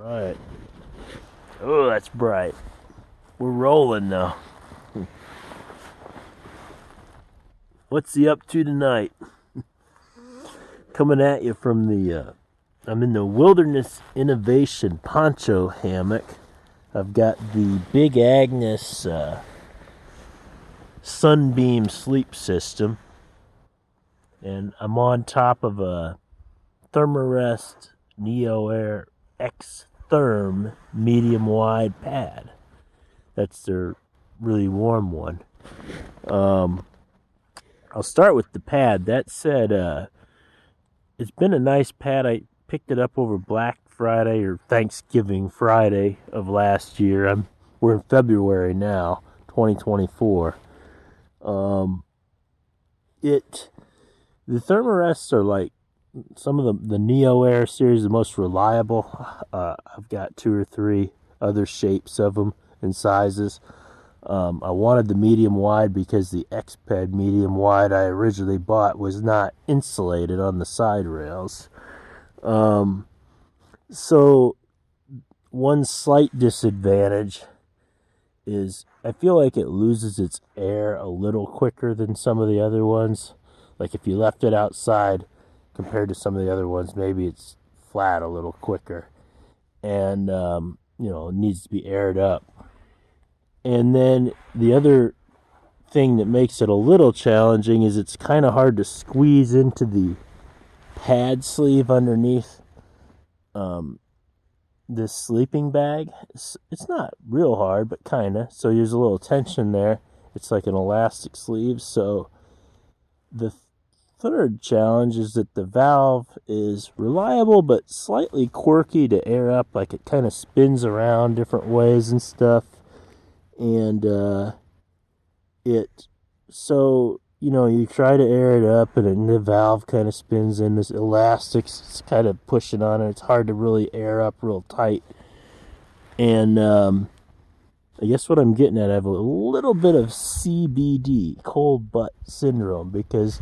Right. Oh, that's bright. We're rolling now. What's he up to tonight? Coming at you from the, I'm in the Wilderness Innovation Poncho Hammock. I've got the Big Agnes Sunbeam sleep system. And I'm on top of a Thermarest Neo Air X-Therm medium wide pad. That's their really warm one. I'll start with the pad. That said, it's been a nice pad. I picked it up over Black Friday or Thanksgiving Friday of last year. We're in February now, 2024. The Thermarests are like some of the Neo Air series, the most reliable. I've got 2 or 3 other shapes of them and sizes. I wanted the medium wide because the X-Ped medium wide I originally bought was not insulated on the side rails. So one slight disadvantage is I feel like it loses its air a little quicker than some of the other ones. Like if you left it outside compared to some of the other ones, maybe it's flat a little quicker. And, it needs to be aired up. And then the other thing that makes it a little challenging is it's kind of hard to squeeze into the pad sleeve underneath this sleeping bag. It's not real hard, but kind of. So there's a little tension there. It's like an elastic sleeve. So the third challenge is that the valve is reliable but slightly quirky to air up. Like it kind of spins around different ways and stuff. And you try to air it up and then the valve kind of spins in. This elastic's kind of pushing on it. It's hard to really air up real tight. And I guess what I'm getting at, I have a little bit of CBD, cold butt syndrome, because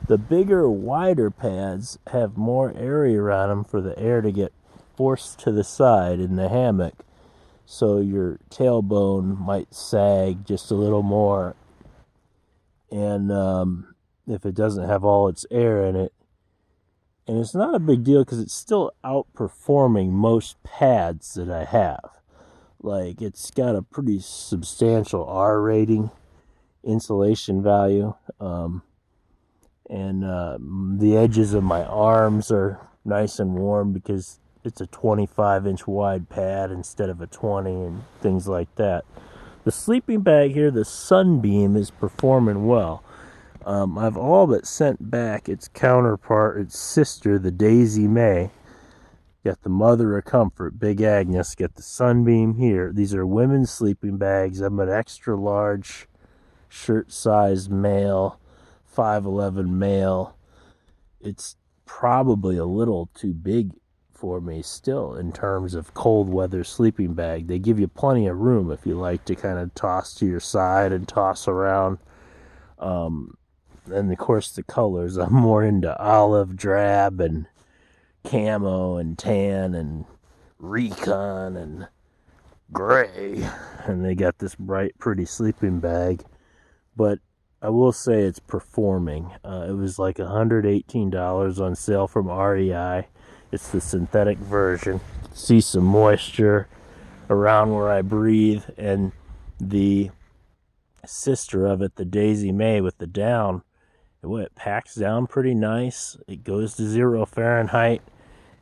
the bigger, wider pads have more area around them for the air to get forced to the side in the hammock. So your tailbone might sag just a little more. And if it doesn't have all its air in it. And it's not a big deal because it's still outperforming most pads that I have. Like, it's got a pretty substantial R rating, insulation value. And the edges of my arms are nice and warm because it's a 25-inch wide pad instead of a 20 and things like that. The sleeping bag here, the Sunbeam, is performing well. I've all but sent back its counterpart, its sister, the Daisy May. Got the Mother of Comfort, Big Agnes. Got the Sunbeam here. These are women's sleeping bags. I'm an extra large shirt size male, 5'11" male. It's probably a little too big for me still in terms of cold weather sleeping bag. They give you plenty of room if you like to kind of toss to your side and toss around. And of course the colors, I'm more into olive, drab, and camo, and tan, and recon, and gray. And they got this bright, pretty sleeping bag. But I will say it's performing. It was like $118 on sale from REI. It's the synthetic version. See some moisture around where I breathe. And the sister of it, the Daisy May with the down, it packs down pretty nice. It goes to 0 Fahrenheit.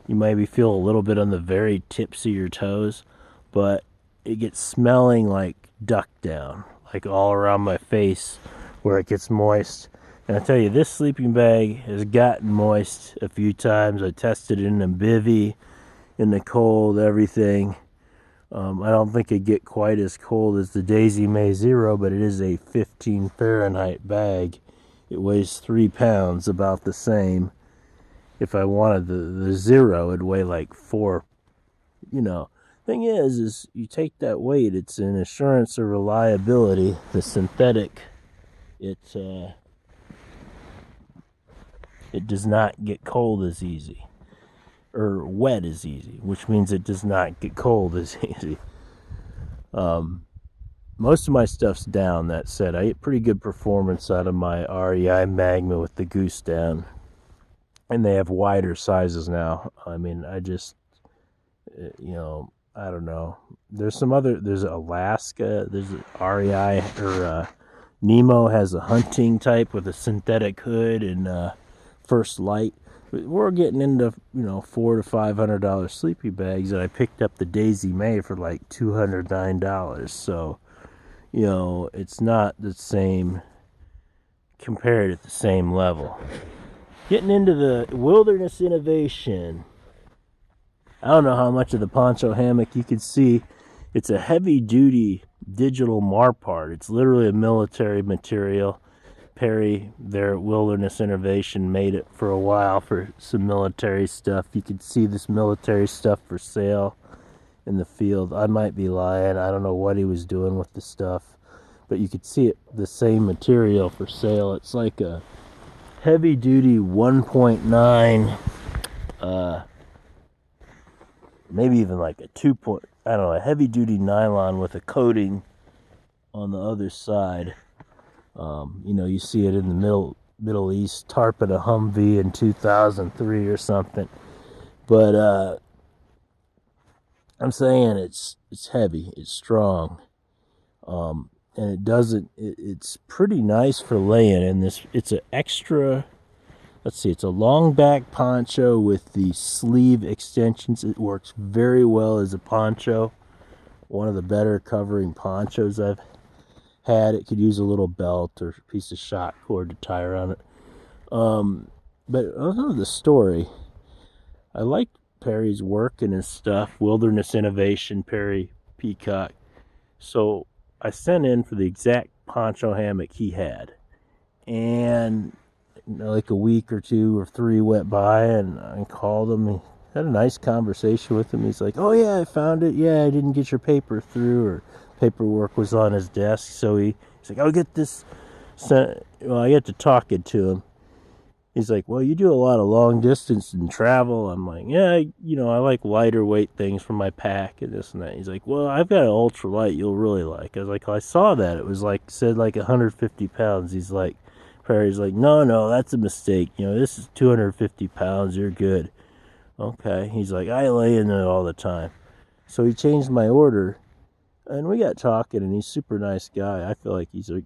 You maybe feel a little bit on the very tips of your toes, but it gets smelling like duck down, like all around my face where it gets moist. And I tell you, this sleeping bag has gotten moist a few times. I tested it in a bivvy, in the cold, everything. I don't think it'd get quite as cold as the Daisy May Zero, but it is a 15 Fahrenheit bag. It weighs 3 pounds, about the same. If I wanted the Zero, it'd weigh like 4. Thing is you take that weight, it's an assurance of reliability. The synthetic, it does not get cold as easy. or wet as easy, which means it does not get cold as easy. Most of my stuff's down. That said, I get pretty good performance out of my REI Magma with the goose down, and they have wider sizes now. I mean, I just, I don't know. There's Alaska, there's REI, or Nemo has a hunting type with a synthetic hood and First Light. We're getting into, $400 to $500 sleepy bags, and I picked up the Daisy May for like $209. So, it's not the same, compared at the same level. Getting into the Wilderness Innovation. I don't know how much of the poncho hammock you can see. It's a heavy-duty digital Marpart. It's literally a military material. Perry, their Wilderness Innovation, made it for a while for some military stuff. You can see this military stuff for sale in the field. I might be lying. I don't know what he was doing with the stuff, but you could see it, the same material for sale. It's like a heavy-duty 1.9, maybe even like a 2. A heavy-duty nylon with a coating on the other side. You see it in the Middle East, tarping a Humvee in 2003 or something. But I'm saying it's heavy, it's strong, and it's pretty nice for laying in this. It's an extra. It's a long back poncho with the sleeve extensions. It works very well as a poncho. One of the better covering ponchos I've had. It could use a little belt or a piece of shot cord to tie around it. But I don't know the story. I like Perry's work and his stuff. Wilderness Innovation, Perry Peacock. So I sent in for the exact poncho hammock he had. And like a week or 2 or 3 went by, and I called him. He had a nice conversation with him. He's like, "Oh yeah, I found it. Yeah, I didn't get your paper through, or paperwork was on his desk." So he's like, "I'll get this sent." Well, I get to talking to him. He's like, "Well, you do a lot of long distance and travel." I'm like, "Yeah, I like lighter weight things for my pack and this and that." He's like, "Well, I've got an ultralight you'll really like." I was like, "Oh, I saw that. It was said 150 pounds." He's like, Perry's like, no, that's a mistake. This is 250 pounds. You're good. Okay. He's like, I lay in it all the time. So he changed my order, and we got talking, and he's a super nice guy. I feel like he's a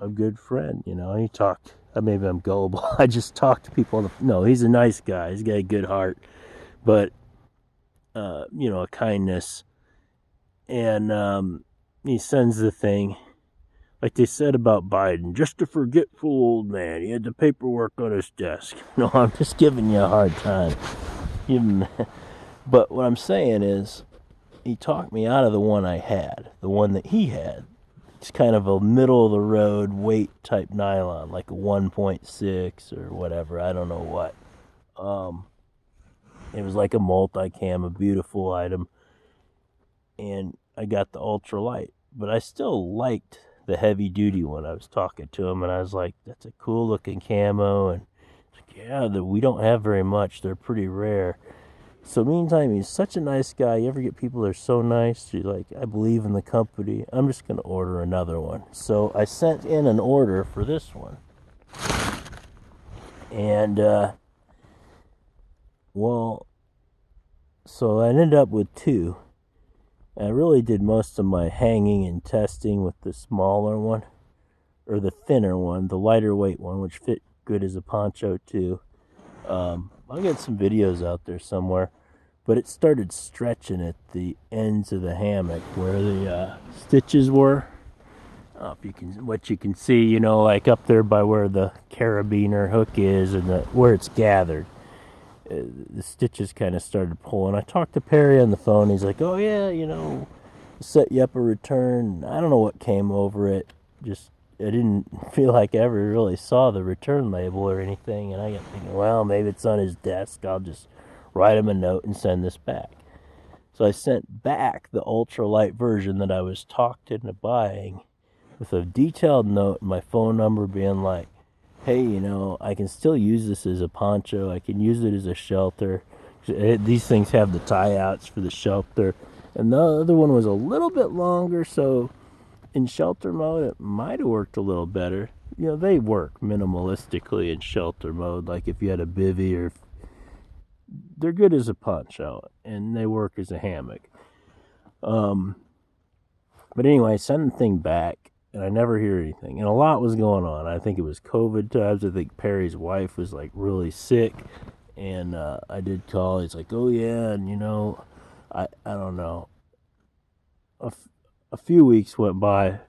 good friend. He talked. Maybe I'm gullible. I just talk to people. No, he's a nice guy. He's got a good heart, but a kindness. And he sends the thing. Like they said about Biden, just a forgetful old man. He had the paperwork on his desk. No, I'm just giving you a hard time. But what I'm saying is, he talked me out of the one I had. The one that he had. It's kind of a middle-of-the-road weight type nylon, like a 1.6 or whatever. I don't know what. It was like a multi-cam, a beautiful item. And I got the ultralight. But I still liked the heavy duty one. I was talking to him, and I was like, "That's a cool looking camo." And yeah, we don't have very much. They're pretty rare. So meantime, he's such a nice guy. You ever get people that are so nice? You're like, I believe in the company. I'm just going to order another one. So I sent in an order for this one. And, so I ended up with 2. I really did most of my hanging and testing with the smaller one, or the thinner one, the lighter weight one, which fit good as a poncho too. I'll get some videos out there somewhere, but it started stretching at the ends of the hammock where the stitches were. What you can see, like up there by where the carabiner hook is and where it's gathered. The stitches kind of started pulling. I talked to Perry on the phone. He's like, "Oh yeah, set you up a return." I don't know what came over it. Just I didn't feel like I ever really saw the return label or anything, and I got thinking, well, maybe it's on his desk. I'll just write him a note and send this back. So I sent back the ultralight version that I was talked into buying with a detailed note and my phone number being like, "Hey, I can still use this as a poncho. I can use it as a shelter. These things have the tie outs for the shelter, and the other one was a little bit longer, so in shelter mode it might have worked a little better. You know, they work minimalistically in shelter mode, like if you had a bivvy, or they're good as a poncho and they work as a hammock. But anyway, I sent the thing back and I never hear anything, and a lot was going on. I think it was COVID times. I think Perry's wife was like really sick, and I did call. He's like, oh yeah, and you know, I don't know, a few weeks went by,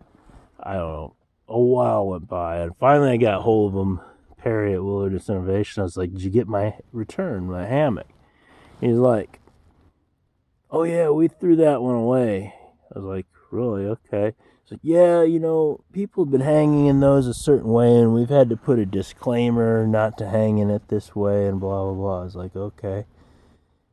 I don't know, a while went by, and finally I got hold of him, Perry at Wilderness Innovation. I was like, did you get my return, my hammock? He's like, oh yeah, we threw that one away. I was like, really? Okay. He's like, yeah, you know, people have been hanging in those a certain way, and we've had to put a disclaimer not to hang in it this way, and blah, blah, blah. I was like, okay.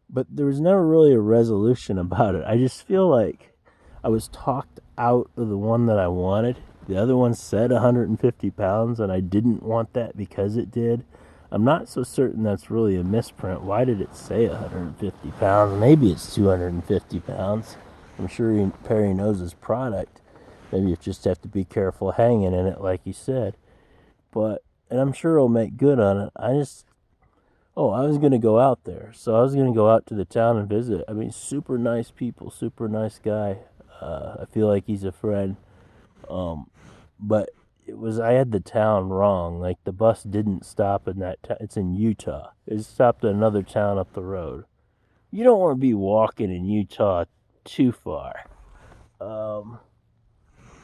But there was never really a resolution about it. I just feel like I was talked out of the one that I wanted. The other one said 150 pounds, and I didn't want that because it did. I'm not so certain that's really a misprint. Why did it say 150 pounds? Maybe it's 250 pounds. I'm sure Perry knows his product. Maybe you just have to be careful hanging in it, like he said. And I'm sure he'll make good on it. I was going to go out there. So I was going to go out to the town and visit. I mean, super nice people, super nice guy. I feel like he's a friend. But I had the town wrong. Like, the bus didn't stop in that town. It's in Utah. It stopped at another town up the road. You don't want to be walking in Utah too far.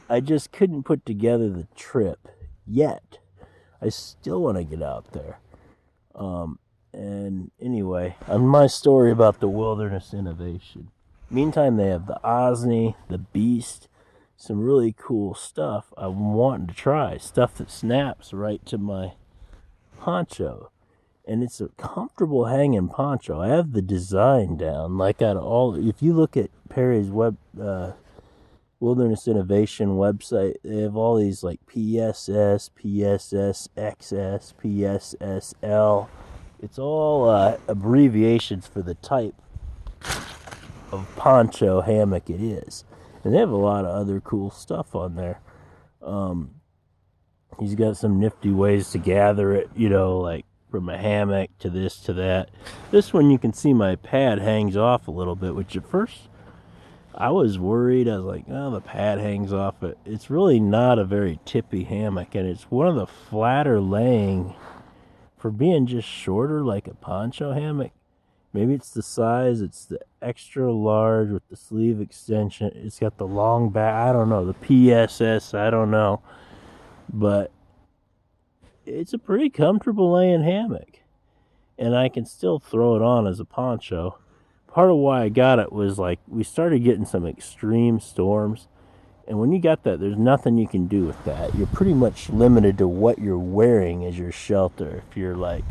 I just couldn't put together the trip yet. I still want to get out there. And anyway, on my story about the Wilderness Innovation. Meantime, they have the Osney, the Beast, some really cool stuff I'm wanting to try. Stuff that snaps right to my poncho. And it's a comfortable hanging poncho. I have the design down. Like, if you look at Perry's Wilderness Innovation website, they have all these like PSS, PSS, XS, PSSL. It's all abbreviations for the type of poncho hammock it is. And they have a lot of other cool stuff on there. He's got some nifty ways to gather it, you know, like from a hammock to this to that. This one, you can see my pad hangs off a little bit, which at first I was worried. I was like, oh, the pad hangs off. But it's really not a very tippy hammock, and it's one of the flatter laying for being just shorter, like a poncho hammock. Maybe it's the size. It's the extra large with the sleeve extension. It's got the long back. I don't know. The PSS, I don't know. But it's a pretty comfortable laying hammock. And I can still throw it on as a poncho. Part of why I got it was like we started getting some extreme storms. And when you got that, there's nothing you can do with that. You're pretty much limited to what you're wearing as your shelter. If you're like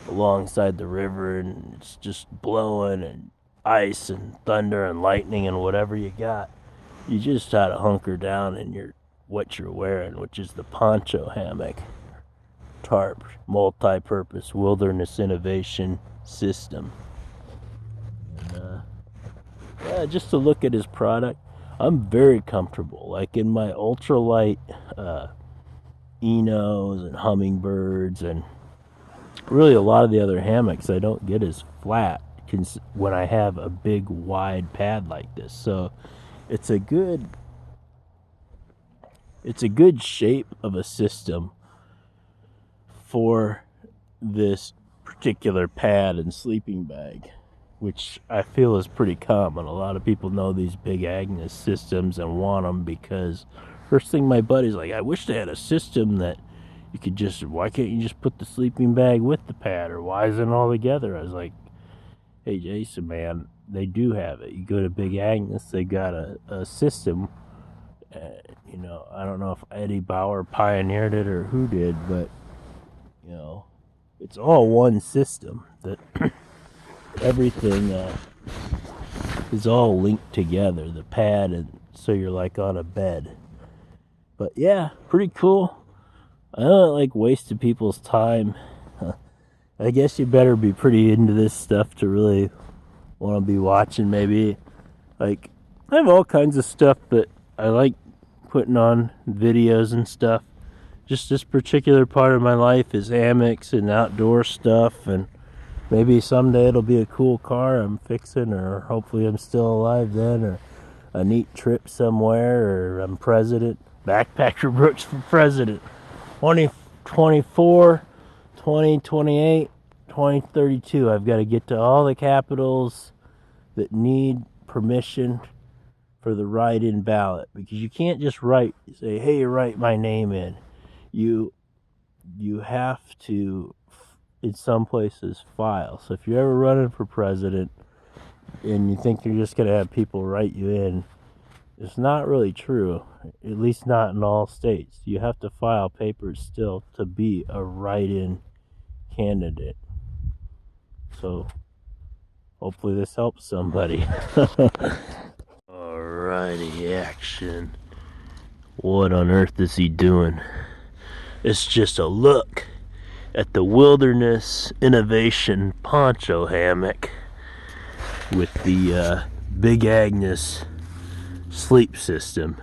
alongside the river and it's just blowing and ice and thunder and lightning and whatever you got, you just try to hunker down in what you're wearing, which is the poncho hammock, tarp, multi-purpose Wilderness Innovation System. And, just to look at his product, I'm very comfortable. Like in my ultralight Enos and Hummingbirds, and really a lot of the other hammocks I don't get as flat when I have a big wide pad like this. So it's a good shape of a system for this particular pad and sleeping bag, which I feel is pretty common. A lot of people know these Big Agnes systems and want them because first thing my buddy's like, I wish they had a system that you could why can't you just put the sleeping bag with the pad, or why isn't it all together? I was like, hey Jason, man, they do have it. You go to Big Agnes, they got a system. You know, I don't know if Eddie Bauer pioneered it or who did, but you know, it's all one system that everything is all linked together, the pad, and so you're like on a bed. But yeah, pretty cool. I don't like wasting people's time I guess you better be pretty into this stuff to really want to be watching. Maybe like I have all kinds of stuff that I like putting on videos and stuff. Just this particular part of my life is hammocks and outdoor stuff, and maybe someday it'll be a cool car I'm fixing, or hopefully I'm still alive then, or a neat trip somewhere, or I'm president. Backpacker Brooks for president. 2024, 2028, 2032. I've got to get to all the capitals that need permission for the write-in ballot, because you can't just say, hey, write my name in. You have to, in some places, file. So if you're ever running for president and you think you're just going to have people write you in, it's not really true, at least not in all states. You have to file papers still to be a write-in candidate. So hopefully this helps somebody. Alrighty, action. What on earth is he doing? It's just a look at the Wilderness Innovation Poncho Hammock with the Big Agnes Sleep System.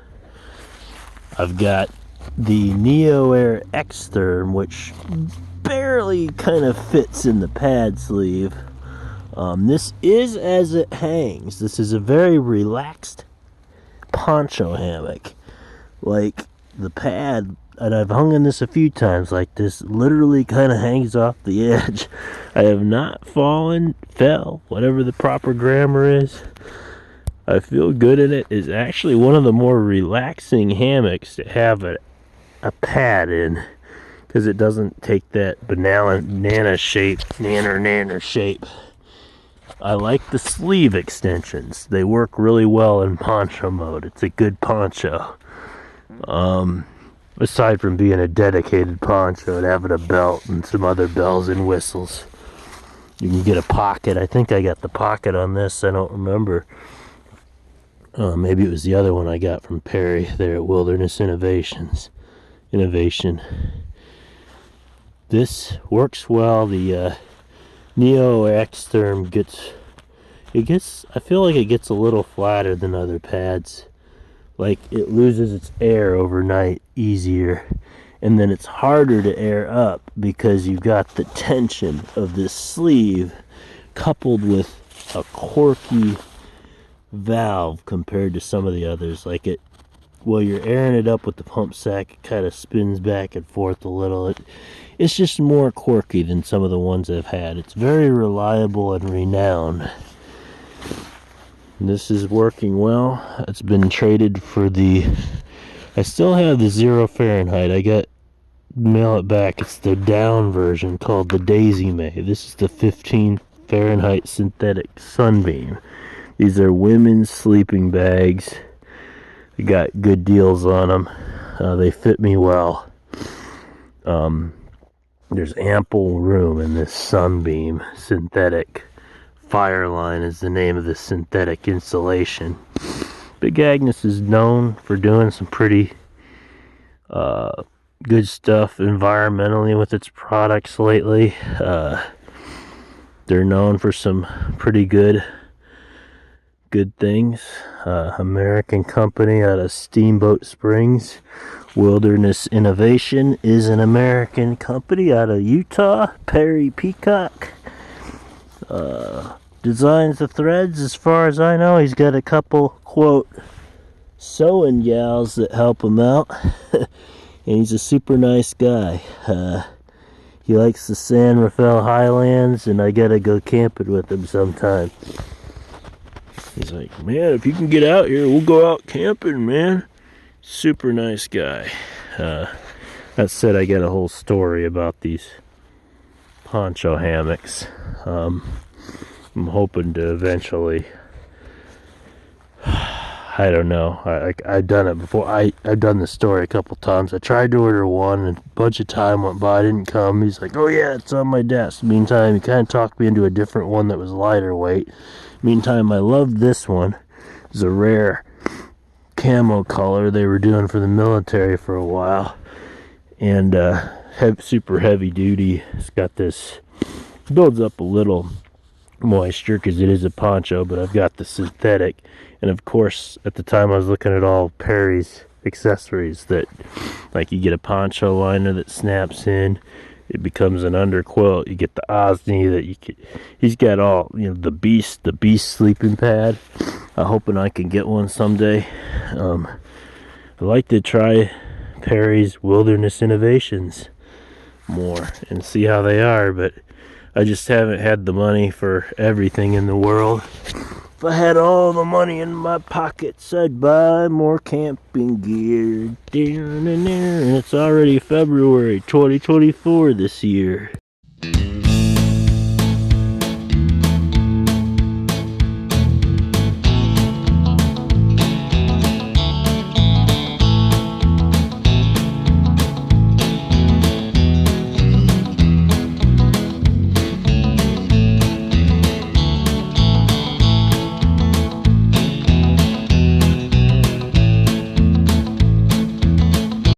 I've got the Neo Air X-Therm, which barely kind of fits in the pad sleeve. This is as it hangs. This is a very relaxed poncho hammock. Like the pad, and I've hung in this a few times, like this literally kind of hangs off the edge. I have not fell, whatever the proper grammar is. I feel good in it. It's actually one of the more relaxing hammocks to have a pad in, because it doesn't take that banana shape. I like the sleeve extensions. They work really well in poncho mode. It's a good poncho. Aside from being a dedicated poncho and having a belt and some other bells and whistles. You can get a pocket. I think I got the pocket on this. I don't remember. Maybe it was the other one I got from Perry there at Wilderness Innovation. This works well. The Neo X-Therm I feel like it gets a little flatter than other pads. Like it loses its air overnight easier, and then it's harder to air up because you've got the tension of this sleeve coupled with a corky valve compared to some of the others. Like while you're airing it up with the pump sack, it kind of spins back and forth a little. It's just more quirky than some of the ones I've had. It's very reliable and renowned. This is working well. It's been traded for I still have the 0 Fahrenheit. Mail it back. It's the down version called the Daisy May. This is the 15 Fahrenheit synthetic Sunbeam. These are women's sleeping bags. I got good deals on them. They fit me well. There's ample room in this Sunbeam synthetic. Fireline is the name of the synthetic insulation. Big Agnes is known for doing some pretty good stuff environmentally with its products lately. They're known for some pretty good things. American company out of Steamboat Springs. Wilderness Innovation is an American company out of Utah. Perry Peacock designs the threads. As far as I know, he's got a couple, quote, sewing gals that help him out. And he's a super nice guy. He likes the San Rafael Highlands, and I gotta go camping with him sometime. He's like, man, if you can get out here, we'll go out camping, man. Super nice guy. That said, I got a whole story about these poncho hammocks. I'm hoping to eventually, I don't know, I've done it before. I've done this story a couple times. I tried to order one, and a bunch of time went by, didn't come. He's like, oh yeah, it's on my desk. Meantime, he kind of talked me into a different one that was lighter weight. Meantime, I loved this one. It's a rare camo color they were doing for the military for a while, and super heavy duty. It's got this builds up a little moisture because it is a poncho, but I've got the synthetic. And of course, at the time I was looking at all Perry's accessories that, like, you get a poncho liner that snaps in, it becomes an underquilt. You get the Osney that you can, he's got all, the beast sleeping pad. I'm hoping I can get one someday. I'd like to try Perry's Wilderness Innovations more and see how they are, but I just haven't had the money for everything in the world. If I had all the money in my pockets, I'd buy more camping gear. And it's already February 2024 this year.